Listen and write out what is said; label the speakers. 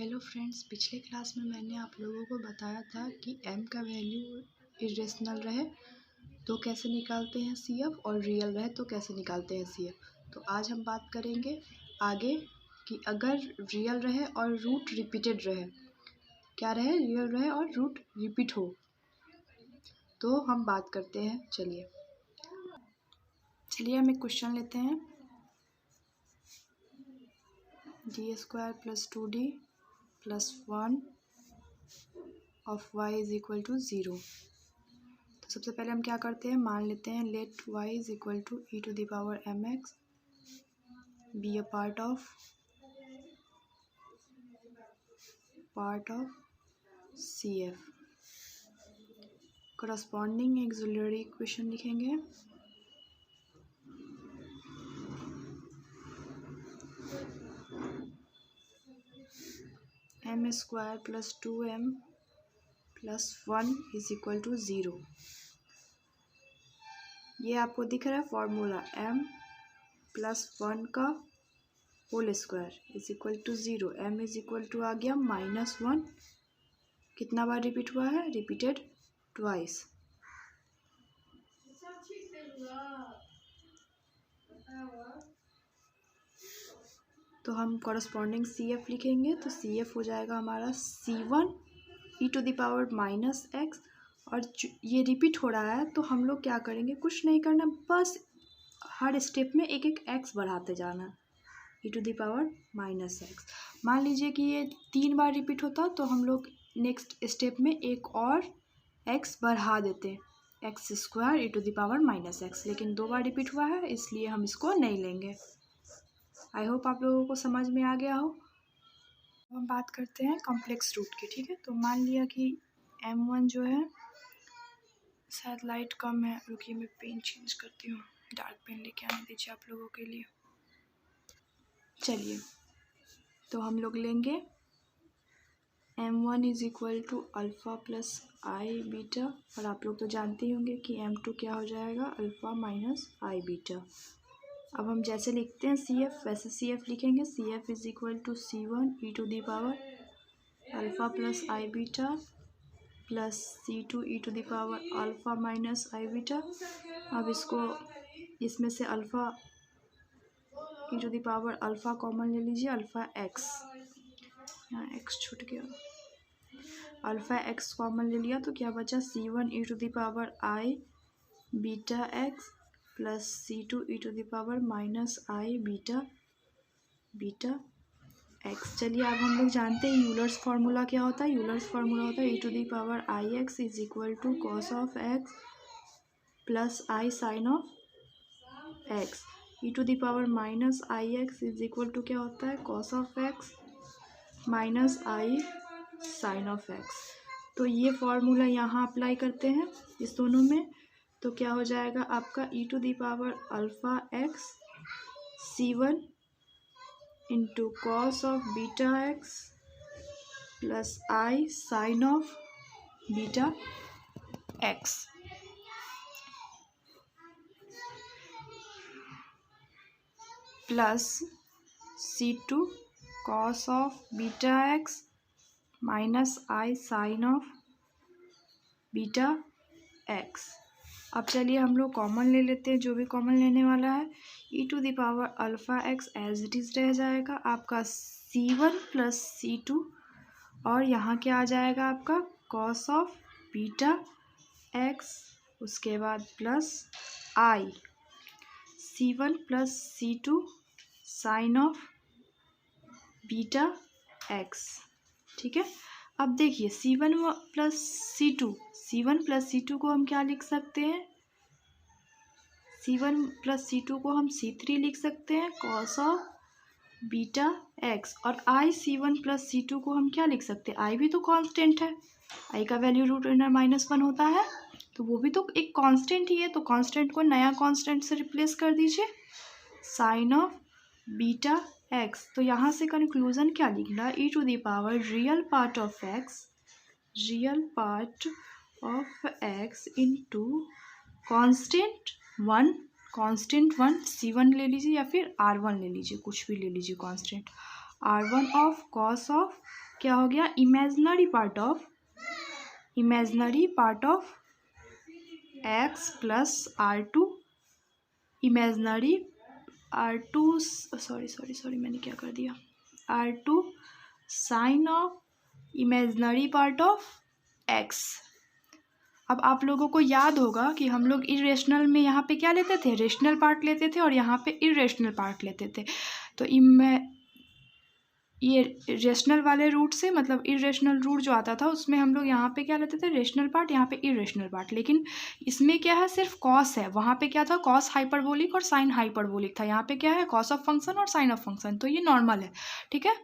Speaker 1: Hello friends, पिछले class में मैंने आप लोगों को बताया था कि m का वैल्यू इरेशनल रहे तो कैसे निकालते हैं CF और रियल रहे तो कैसे निकालते हैं CF। तो आज हम बात करेंगे आगे कि अगर रियल रहे और रूट रिपीटेड रहे, क्या रहे, रियल रहे और रूट रिपीट हो, तो हम बात करते हैं। चलिए हम एक क्वेश्चन लेते हैं। d² + 2d + 1 of y is equal to 0। तो सबसे पहले हम क्या करते हैं, मान लेते हैं let y is equal to e⁻mx B a part of CF। Corresponding auxiliary equation लिखेंगे। m² + 2m + 1 is equal to 0। ये आपको दिख रहा है फॉर्मूला, m + 1 का whole square is equal to 0। m is equal to आ गया -1। कितना बार रिपीट हुआ है, रिपीटेड ट्वाइस। तो हम कॉरस्पॉन्डिंग CF लिखेंगे। तो CF हो जाएगा हमारा C1 e⁻−x। और ये रिपीट हो रहा है तो हम लोग क्या करेंगे, कुछ नहीं करना, बस हर स्टेप में एक एक x बढ़ाते जाना, e⁻−x। मान लीजिए कि ये 3 बार रिपीट होता तो हम लोग नेक्स्ट स्टेप में एक और x बढ़ा देते, x² e⁻−x। लेकिन 2 बार रिपीट हुआ है इसलिए हम इसको नहीं लेंगे। आई होप आप लोगों को समझ में आ गया हो। अब हम बात करते हैं कॉम्प्लेक्स रूट की, ठीक है। तो मान लिया कि m1 जो है, शायद लाइट कम है, रुकिए मैं पेन चेंज करती हूँ, डार्क पेन लेके आने दीजिए आप लोगों के लिए। चलिए तो हम लोग लेंगे m1 is equal to alpha plus i beta, और आप लोग तो जानते ही होंगे कि m2 क्या हो जाएगा, अल्फ़ा माइनस आई बीटा। अब हम जैसे लिखते हैं CF वैसे CF लिखेंगे। CF is equal to C1 e⁻α plus i beta plus C2 e⁻α minus i beta. अब इसको, इसमें से अल्फ़ा e⁻α कॉमन ले लीजिए, अल्फ़ा x, यहाँ x छूट गया, अल्फ़ा x कॉमन ले लिया तो क्या बचा, C1 e⁻i beta x plus C2 e⁻−i beta x। चलिए अब हम लोग जानते हैं यूलर्स फार्मूला क्या होता है। यूलर्स फार्मूला होता है e⁻ix is equal to cos of x plus i sine of x। e⁻−ix is equal to क्या होता है, cos of x minus i sine of x। तो ये फार्मूला यहाँ अप्लाई करते हैं इस दोनों में, तो क्या हो जाएगा आपका e⁻α(x) C1 into cos of beta x plus i sine of beta x plus C2 cos of beta x minus i sine of beta x। अब चलिए हम लोग कॉमन ले लेते हैं, जो भी कॉमन लेने वाला है। e⁻α(x) एज इट इज़ रह जाएगा आपका C1 प्लस C2, और यहाँ क्या आ जाएगा आपका कॉस ऑफ बीटा x, उसके बाद plus i C1 plus C2 sine of beta x, ठीक है। अब देखिए C1 प्लस C2 को हम क्या लिख सकते हैं, C1 प्लस C2 को हम C3 लिख सकते हैं कॉस ऑफ बीटा x, और आई C1 प्लस C2 को हम क्या लिख सकते हैं, आई भी तो कांस्टेंट है, आई का वैल्यू √(-1) होता है, तो वो भी तो एक कांस्टेंट ही है। तो कांस्टेंट को नया कांस्टेंट से रिप्लेस कर दीजिए, साइन ऑफ बीटा x। तो यहाँ से कंक्लूजन क्या लिखना, e⁻रियल part of x into constant 1 C1 ले लीजिए या फिर R1 ले लीजिए, कुछ भी ले लीजिए constant, R1 of cos of क्या हो गया, imaginary part of x plus R2 imaginary R2 sorry मैंने क्या कर दिया, R2 sine of imaginary part of x. अब आप लोगों को याद होगा कि हम लोग इरेशनल में यहाँ पे क्या लेते थे, रेशनल पार्ट लेते थे और यहाँ पे इरेशनल पार्ट लेते थे। तो ये रेशनल वाले रूट से मतलब इरेशनल रूट जो आता था उसमें हम लोग यहाँ पे क्या लेते थे, रेशनल पार्ट, यहाँ पे इरेशनल पार्ट। लेकिन इसमें क्या है, सिर्फ कॉस है, वहाँ पे क्या था, कॉस हाइपरबोलिक और साइन हाइपरबोलिक था। यहाँ पे क्या है, कॉस ऑफ फंक्शन और साइन ऑफ फंक्शन। तो ये नॉर्मल है, ठीक है।